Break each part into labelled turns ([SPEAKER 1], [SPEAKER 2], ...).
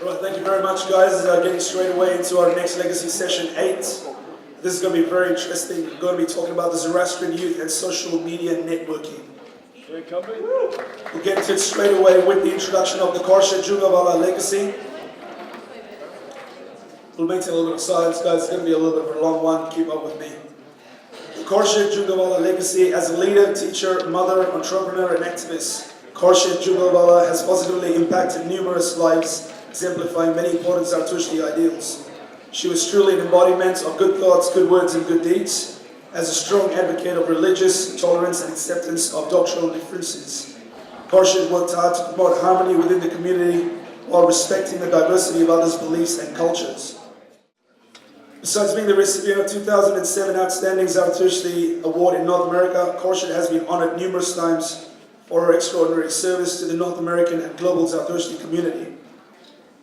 [SPEAKER 1] Right, thank you very much, guys. Getting straight away into our next legacy session 8. This is going to be very interesting. We're going to be talking about the Zoroastrian youth and social media networking. We'll get into it straight away with the introduction of the Khorshed Jungawala legacy. We'll maintain a little bit of silence, guys. It's going to be a little bit of a long one. Keep up with me. The Khorshed Jungawala legacy as a leader, teacher, mother, entrepreneur, and activist. Khorshed Jungawala has positively impacted numerous lives, exemplifying many important Zoroastrian ideals. She was truly an embodiment of good thoughts, good words, and good deeds. As a strong advocate of religious tolerance and acceptance of doctrinal differences, Khorshed worked hard to promote harmony within the community while respecting the diversity of others' beliefs and cultures. Besides being the recipient of 2007 Outstanding Zoroastrian Award in North America, Khorshed has been honored numerous times for her extraordinary service to the North American and global Zoroastrian community.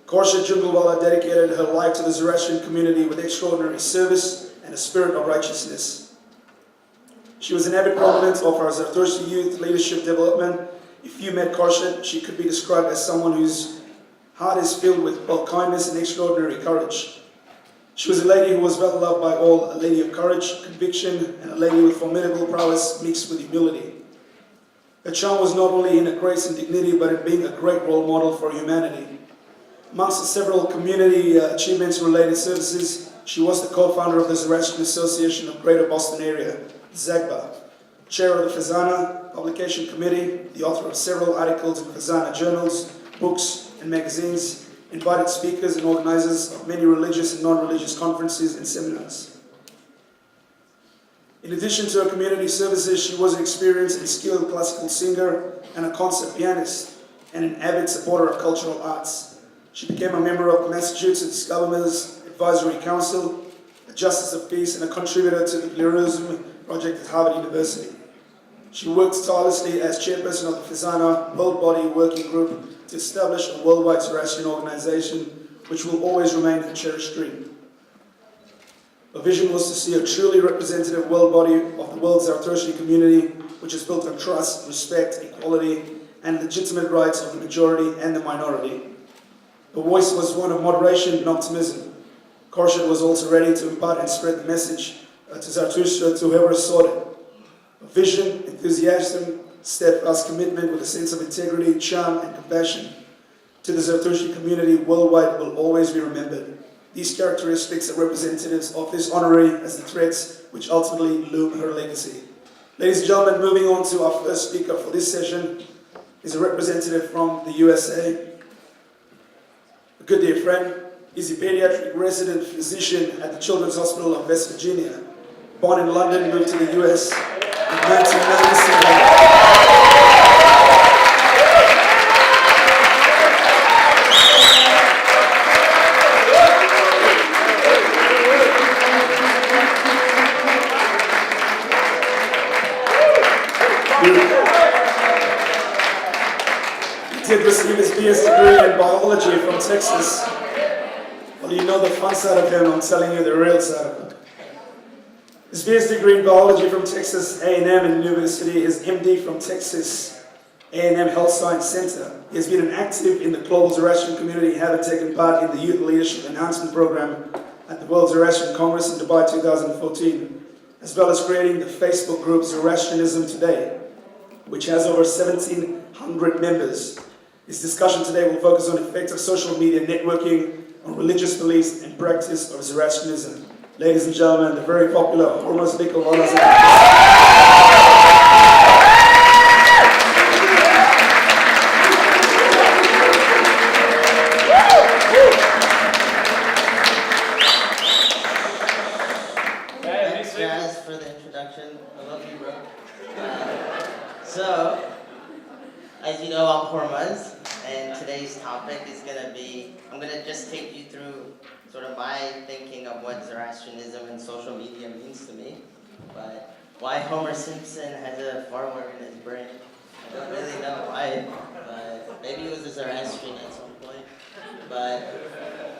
[SPEAKER 1] Khorshed Jungawala dedicated her life to the Zoroastrian community with extraordinary service and a spirit of righteousness. She was an avid proponent of our Zoroastrian youth leadership development. If you met Khorshed, she could be described as someone whose heart is filled with both kindness and extraordinary courage. She was a lady who was well loved by all, a lady of courage, conviction, and a lady with formidable prowess mixed with humility. Her charm was not only in her grace and dignity, but in being a great role model for humanity. Amongst the several community achievements-related services, she was the co-founder of the Zoroastrian Association of Greater Boston Area, ZAGBA, chair of the Fazana Publication Committee, the author of several articles in Fazana journals, books, and magazines, invited speakers and organizers of many religious and non-religious conferences and seminars. In addition to her community services, she was an experienced and skilled classical singer and a concert pianist, and an avid supporter of cultural arts. She became a member of the Massachusetts Governor's Advisory Council, a Justice of Peace, and a contributor to the Pluralism Project at Harvard University. She worked tirelessly as chairperson of the Fazana World Body Working Group to establish a worldwide Zoroastrian organization, which will always remain a cherished dream. Her vision was to see a truly representative world body of the world's Zoroastrian community, which is built on trust, respect, equality, and legitimate rights of the majority and the minority. Her voice was one of moderation and optimism. Khorshed was also ready to impart and spread the message to Zarathustra to whoever sought it. Her vision, enthusiasm, steadfast commitment with a sense of integrity, charm, and compassion to the Zoroastrian community worldwide will always be remembered. These characteristics are representatives of this honorary as the threads which ultimately loom her legacy. Ladies and gentlemen, moving on to our first speaker for this session is a representative from the USA. A good dear friend, he's a pediatric resident physician at the Children's Hospital of West Virginia. Born in London, moved to the US in 1997. He did receive his BS degree in biology from Texas. Well, you know the fun side of him, I'm telling you the real side of him. His BS degree in biology from Texas A&M and University, his MD from Texas A&M Health Science Center. He has been active in the global Zoroastrian community, having taken part in the Youth Leadership Enhancement Program at the World Zoroastrian Congress in Dubai 2014, as well as creating the Facebook group Zoroastrianism Today, which has over 1,700 members. This discussion today will focus on the effect of social media networking on religious beliefs and practice of Zoroastrianism. Ladies and gentlemen, the very popular Hormuz Nicolwala.
[SPEAKER 2] Thanks, guys, for the introduction. I love you, bro. So, as you know, I'm Hormuz, and today's topic is going to be, I'm going to just take you through sort of my thinking of what Zoroastrianism and social media means to me, but why Homer Simpson has a farmer in his brain, I don't really know why, but maybe he was a Zoroastrian at some point. But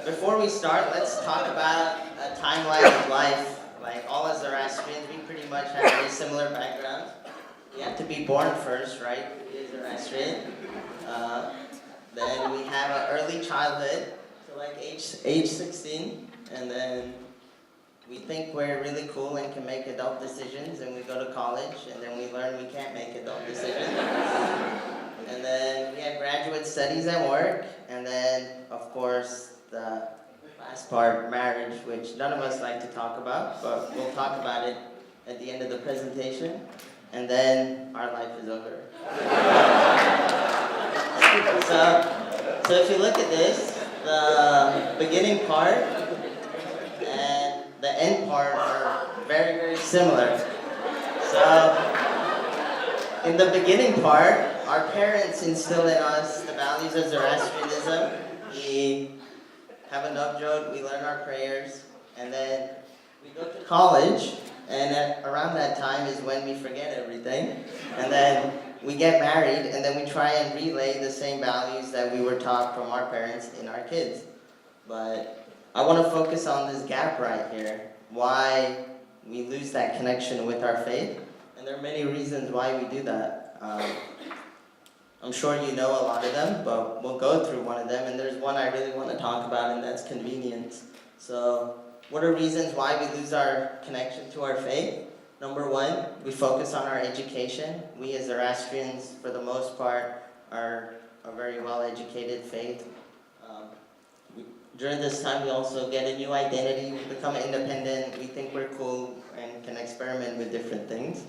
[SPEAKER 2] before we start, let's talk about a timeline of life. Like all as Zoroastrians, we pretty much have a very similar background. You have to be born first, right? To be a Zoroastrian. Then we have an early childhood, So like age 16, and then we think we're really cool and can make adult decisions, and we go to college, and then we learn we can't make adult decisions. And then we have graduate studies at work, and then, of course, the last part, marriage, which none of us like to talk about, but we'll talk about it at the end of the presentation, and then our life is over. So if you look at this, the beginning part and the end part are very, very similar. So, in the beginning part, our parents instill in us the values of Zoroastrianism. We have a navjot, we learn our prayers, and then we go to college, and around that time is when we forget everything. And then we get married, and then we try and relay the same values that we were taught from our parents in our kids. But I want to focus on this gap right here, why we lose that connection with our faith. And there are many reasons why we do that. I'm sure you know a lot of them, but we'll go through one of them. And there's one I really want to talk about, and that's convenience. So what are reasons why we lose our connection to our faith? Number one, we focus on our education. We as Zoroastrians, for the most part, are a very well-educated faith. During this time, we also get a new identity. We become independent. We think we're cool and can experiment with different things.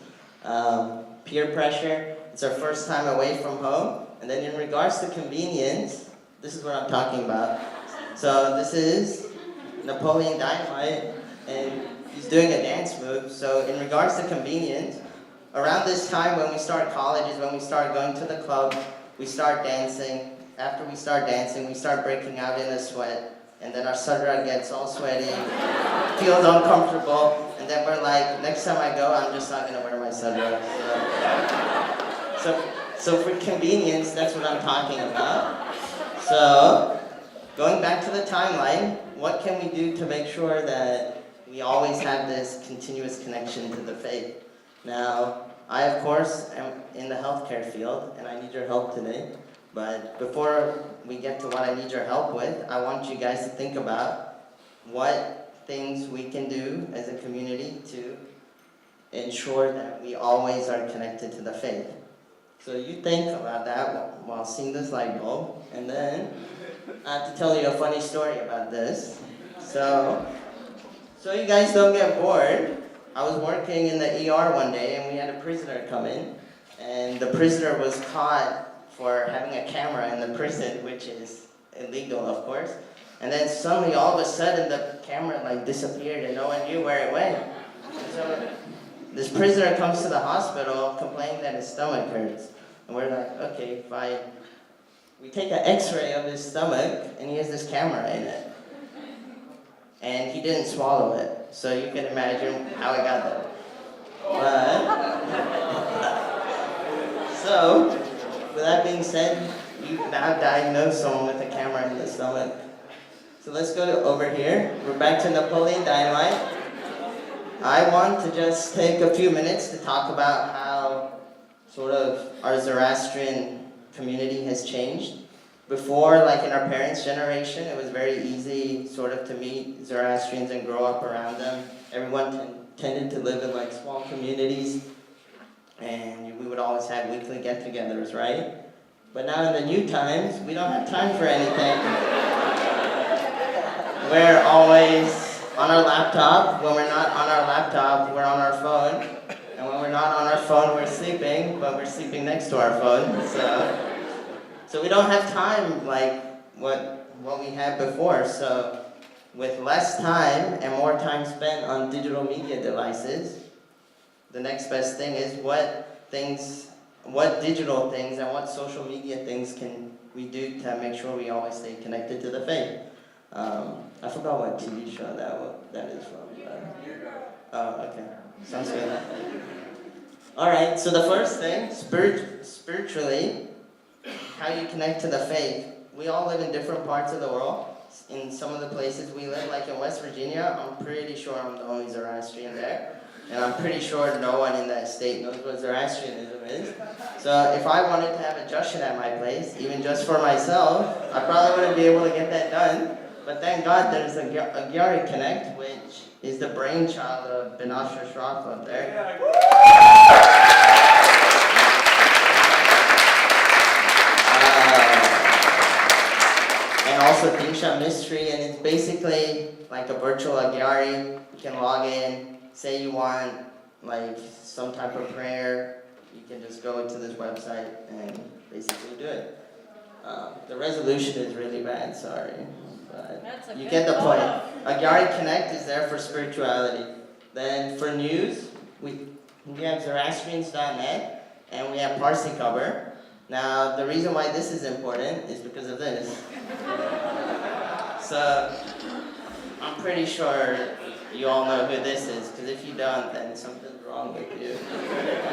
[SPEAKER 2] Peer pressure. It's our first time away from home. And then in regards to convenience, this is what I'm talking about. So this is Napoleon Dynamite, and he's doing a dance move. So in regards to convenience, around this time when we start college is when we start going to the club, we start dancing. After we start dancing, we start breaking out in a sweat, and then our sadra gets all sweaty, feels uncomfortable, and then we're like, next time I go, I'm just not gonna wear my sadra. So for convenience, that's what I'm talking about. So, going back to the timeline, what can we do to make sure that we always have this continuous connection to the faith? Now, I of course am in the healthcare field, and I need your help today. But before we get to what I need your help with, I want you guys to think about what things we can do as a community to ensure that we always are connected to the faith. So you think about that while seeing this light bulb, and then I have to tell you a funny story about this. So you guys don't get bored, I was working in the ER one day, and we had a prisoner come in, and the prisoner was caught for having a camera in the prison, which is illegal, of course. And then suddenly, all of a sudden, the camera like disappeared, and no one knew where it went. And so this prisoner comes to the hospital complaining that his stomach hurts. And we're like, okay, fine. We take an x-ray of his stomach, and he has this camera in it. And he didn't swallow it, so you can imagine how it got there. So, with that being said, you've now diagnosed someone with a camera in the stomach. So let's go over here. We're back to Napoleon Dynamite. I want to just take a few minutes to talk about how sort of our Zoroastrian community has changed. Before, like in our parents' generation, it was very easy sort of to meet Zoroastrians and grow up around them. Everyone tended to live in like small communities, and we would always have weekly get-togethers, right? But now in the new times, we don't have time for anything. We're always on our laptop. When we're not on our laptop, we're on our phone. And when we're not on our phone, we're sleeping, but we're sleeping next to our phone. So we don't have time like what we had before. So with less time and more time spent on digital media devices, the next best thing is what digital things and what social media things can we do to make sure we always stay connected to the faith. I forgot what TV show that is from. Oh, okay. Sounds good. Alright, so the first thing, spiritually, how you connect to the faith. We all live in different parts of the world. In some of the places we live, like in West Virginia, I'm pretty sure I'm the only Zoroastrian there. And I'm pretty sure no one in that state knows what Zoroastrianism is. So if I wanted to have a jushin at my place, even just for myself, I probably wouldn't be able to get that done. But thank God there's a Gyari Connect, which is the brainchild of Benasher Shraf up there. And also Dinsha Mystery, and it's basically like a virtual Agyari. You can log in, say you want like some type of prayer, you can just go to this website and basically do it. The resolution is really bad, sorry, but you get the point. Agyari Connect is there for spirituality. Then for news, we have Zoroastrians.net and we have Parsi cover. Now, the reason why this is important is because of this. So, I'm pretty sure you all know who this is, because if you don't, then something's wrong with you.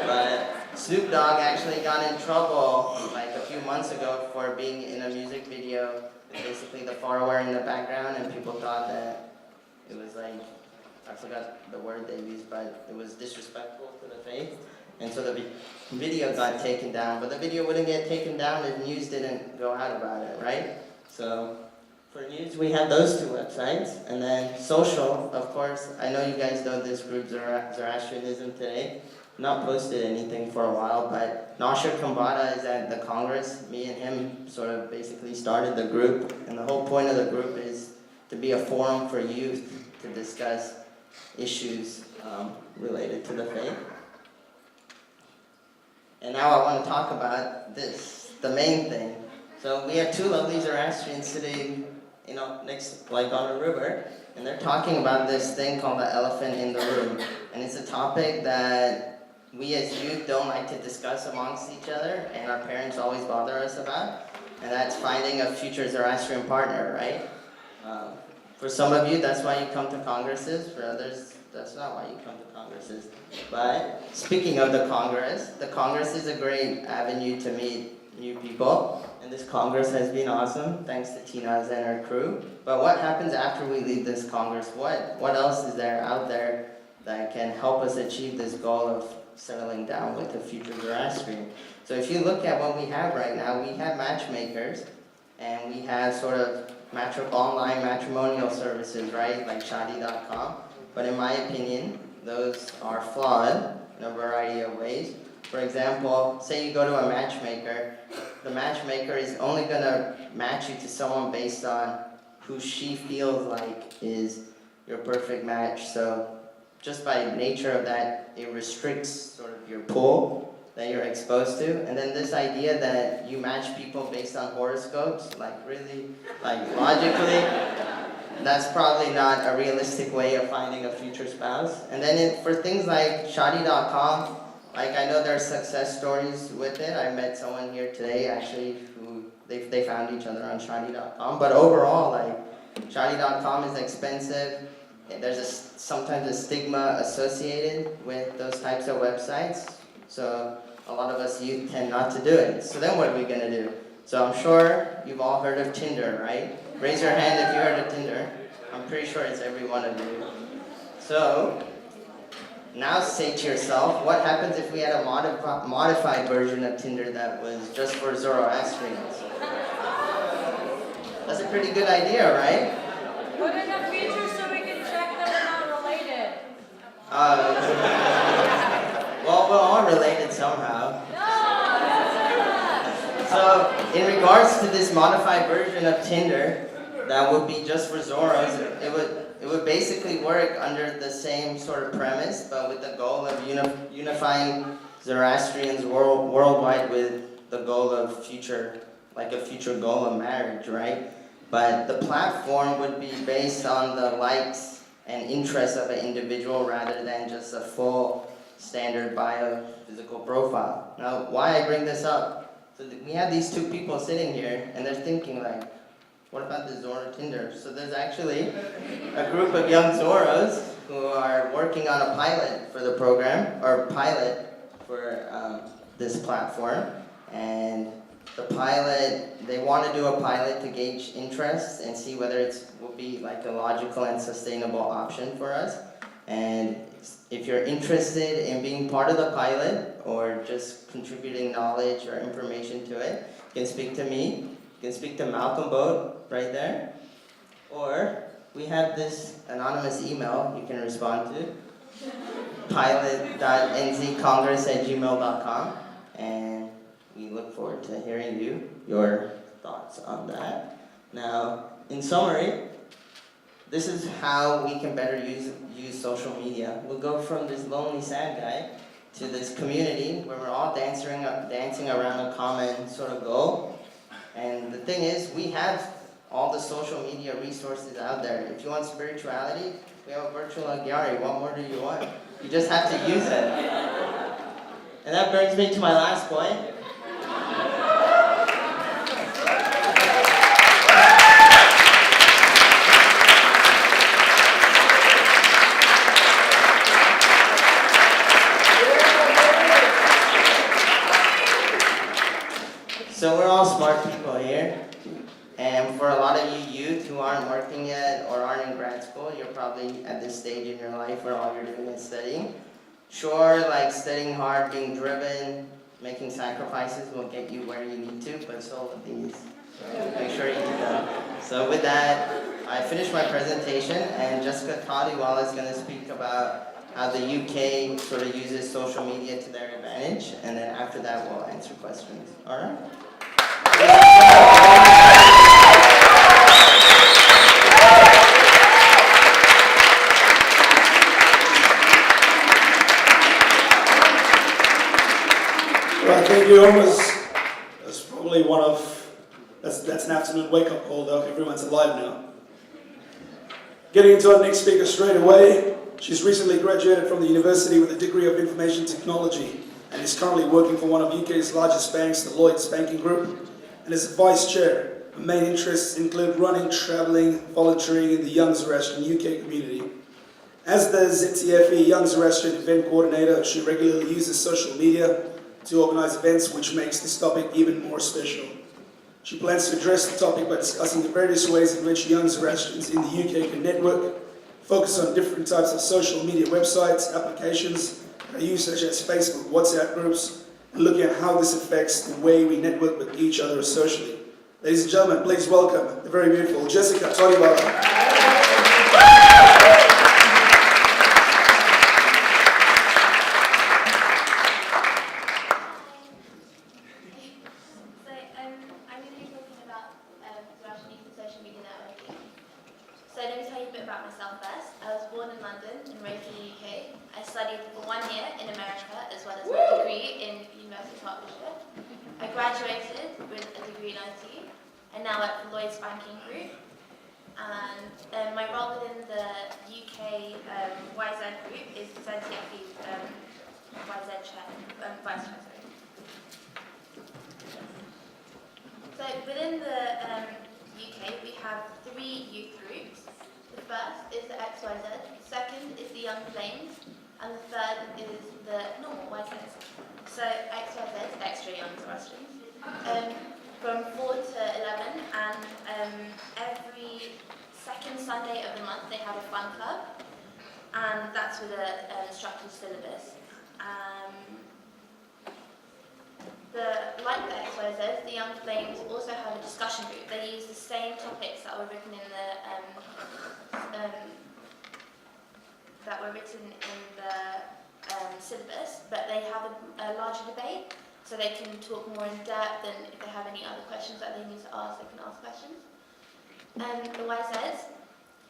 [SPEAKER 2] But Snoop Dogg actually got in trouble like a few months ago for being in a music video, basically the follower in the background, and people thought that it was like, I forgot the word they used, but it was disrespectful to the faith. And so the video got taken down, but the video wouldn't get taken down if news didn't go out about it, right? So for news, we have those two websites. And then social, of course, I know you guys know this group, Zoroastrianism Today. Not posted anything for a while, but Nasher Kambada is at the Congress. Me and him sort of basically started the group. And the whole point of the group is to be a forum for youth to discuss issues related to the faith. And now I want to talk about this, the main thing. So we have two lovely Zoroastrians sitting, next, like on a river, and they're talking about this thing called the elephant in the room. And it's a topic that we as youth don't like to discuss amongst each other, and our parents always bother us about, and that's finding a future Zoroastrian partner, right? For some of you, that's why you come to congresses. For others, that's not why you come to congresses. But speaking of the Congress is a great avenue to meet new people. And this Congress has been awesome, thanks to Tina's and her crew. But what happens after we leave this Congress? What else is there out there that can help us achieve this goal of settling down with a future Zoroastrian? So if you look at what we have right now, we have matchmakers, and we have sort of online matrimonial services, right, like Shadi.com. But in my opinion, those are flawed in a variety of ways. For example, say you go to a matchmaker, the matchmaker is only going to match you to someone based on who she feels like is your perfect match. So just by nature of that, it restricts sort of your pool that you're exposed to. And then this idea that you match people based on horoscopes, like really, like logically, that's probably not a realistic way of finding a future spouse. And then for things like Shadi.com, like I know there are success stories with it. I met someone here today actually who they found each other on Shadi.com. But overall, like Shadi.com is expensive. There's sometimes a stigma associated with those types of websites. So a lot of us youth tend not to do it. So then what are we gonna do? So I'm sure you've all heard of Tinder, right? Raise your hand if you heard of Tinder. I'm pretty sure it's every one of you. So now say to yourself, what happens if we had a modified version of Tinder that was just for Zoroastrians? That's a pretty good idea, right?
[SPEAKER 3] Put in a feature so we can check that we're not related.
[SPEAKER 2] Well, we're all related somehow.
[SPEAKER 3] No!
[SPEAKER 2] So, in regards to this modified version of Tinder, that would be just for Zoros, it would basically work under the same sort of premise, but with the goal of unifying Zoroastrians worldwide with the goal of a future goal of marriage, right? But the platform would be based on the likes and interests of an individual rather than just a full standard biophysical profile. Now, why I bring this up? So we have these two people sitting here, and they're thinking like, what about the Zoro Tinder? So there's actually a group of young Zoros who are working on a pilot for the program, or pilot for this platform. And the pilot, they want to do a pilot to gauge interest and see whether it will be like a logical and sustainable option for us. And if you're interested in being part of the pilot or just contributing knowledge or information to it, you can speak to me. You can speak to Malcolm Boat right there. Or we have this anonymous email you can respond to, pilot.nzcongress@gmail.com, and we look forward to hearing your thoughts on that. Now, in summary, this is how we can better use social media. We'll go from this lonely, sad guy to this community where we're all dancing around a common sort of goal. And the thing is, we have all the social media resources out there. If you want spirituality, we have a virtual Agyari. What more do you want? You just have to use it. And that brings me to my last point. So we're all smart people here, and for a lot of you youth who aren't working yet or aren't in grad school, you're probably at this stage in your life where all you're doing is studying. Sure, like studying hard, being driven, making sacrifices will get you where you need to, but so will these. Make sure you do them. So with that, I finished my presentation, and Jessica Todiwala is going to speak about how the UK sort of uses social media to their advantage, and then after that we'll answer questions. All right?
[SPEAKER 1] Right, thank you, Hormuz. That's probably that's an afternoon wake-up call, though. Everyone's alive now. Getting into our next speaker straight away. She's recently graduated from the university with a degree of information technology and is currently working for one of UK's largest banks, the Lloyds Banking Group, and is a vice chair. Her main interests include running, travelling, volunteering in the Young Zoroastrian UK community. As the ZTFE Young Zoroastrian event coordinator, she regularly uses social media to organise events, which makes this topic even more special. She plans to address the topic by discussing the various ways in which young Zoroastrians in the UK can network, focus on different types of social media websites, applications that are used such as Facebook, WhatsApp groups, and looking at how this affects the way we network with each other socially. Ladies and gentlemen, please welcome the very beautiful Jessica Todiwala.
[SPEAKER 4] So let me tell you a bit about myself first. I was born in London and raised in the UK. I studied for 1 year in America as well as my degree in University of Khorshed. I graduated with a degree in IT and now work for Lloyds Banking Group. And my role within the UK YZ group is ZTFE YZ chair, vice chair. So within the UK, we have 3 youth groups. The first is the XYZ, second is the Young Flames, and the third is the normal YZs. So XYZ is Extra Young Zoroastrians. From 4 to 11, and every second Sunday of the month they have a fun club, and that's with a structured syllabus. Like the XYZ, the Young Flames also have a discussion group. They use the same topics that were written in the syllabus, but they have a larger debate, so they can talk more in depth, and if they have any other questions that they need to ask, they can ask questions. The YZs,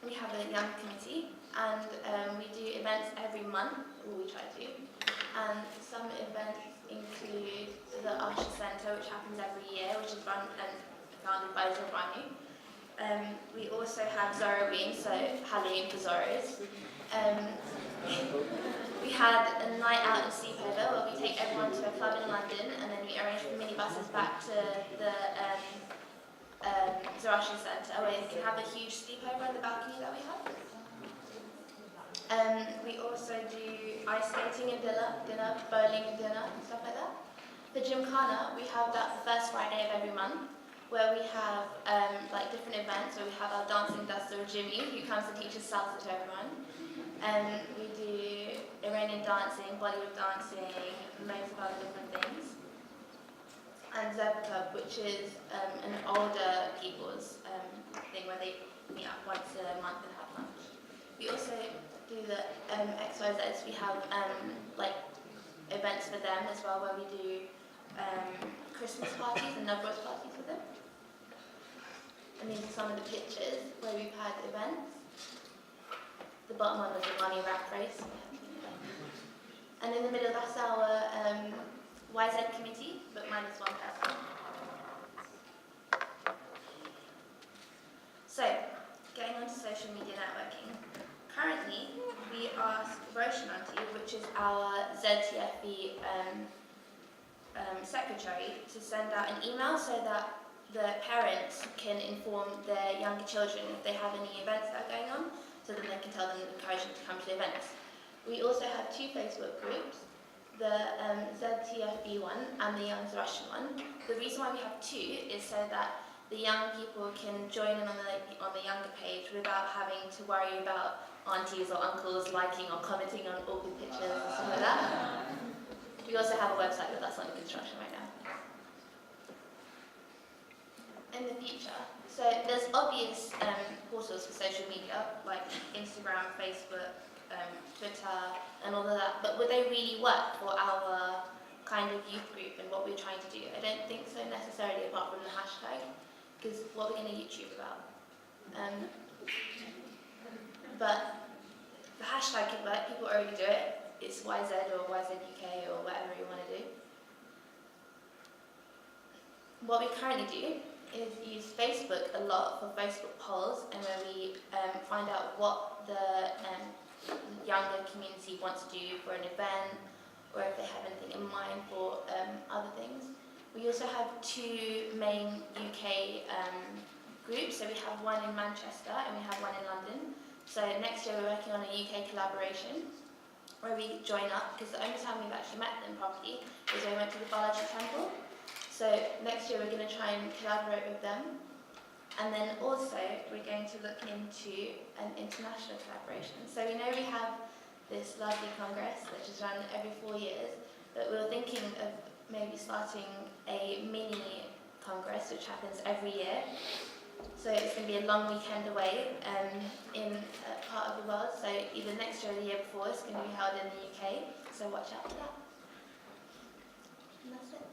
[SPEAKER 4] we have a young committee, and we do events every month, or we try to. And some events include the Usher Centre, which happens every year, which is run and founded by Zoroastrian. We also have Zoroween, so Halloween for Zoros. We had a night out in Sleepover where we take everyone to a club in London, and then we arrange for minibuses back to the Zoroastrian Centre, where you can have a huge sleepover on the balcony that we have. We also do ice skating and dinner, bowling and dinner, and stuff like that. For Gymkhana, we have that the first Friday of every month, where we have like different events, where we have our dancing duster Jimmy, who comes and teaches salsa to everyone. We do Iranian dancing, Bollywood dancing, loads of other different things. And Zeb Club, which is an older people's thing where they meet up once a month and have lunch. We also do the XYZs. We have like events for them as well, where we do Christmas parties and Navroz parties with them. And these are some of the pictures where we've had events. The bottom one was the money rack race. And in the middle, that's our YZ committee, but minus one person. So, getting onto social media networking. Currently, we ask Roshan Auntie, which is our ZTFB secretary, to send out an email so that the parents can inform their younger children if they have any events that are going on, so that they can tell them and encourage them to come to the events. We also have 2 Facebook groups, the ZTFB one and the Young Zoroastrian one. The reason why we have 2 is so that the young people can join in on the younger page without having to worry about aunties or uncles liking or commenting on awkward pictures and stuff like that. We also have a website, but that's under construction right now. In the future, so there's obvious portals for social media like Instagram, Facebook, Twitter, and all of that. But would they really work for our kind of youth group and what we're trying to do? I don't think so necessarily, apart from the hashtag, because what we're going to YouTube about. But the hashtag could work. People already do it. It's YZ or YZUK or whatever you want to do. What we currently do is use Facebook a lot for Facebook polls, and where we find out what the younger community wants to do for an event, or if they have anything in mind for other things. We also have 2 main UK groups, so we have one in Manchester and we have one in London. So next year we're working on a UK collaboration where we join up, because the only time we've actually met them properly is when we went to the Balaji temple. So next year we're going to try and collaborate with them. And then also we're going to look into an international collaboration. So we know we have this lovely congress which is run every 4 years, but we were thinking of maybe starting a mini congress which happens every year. So it's going to be a long weekend away in a part of the world. So either next year or the year before, it's going to be held in the UK. So watch out for that. And that's it.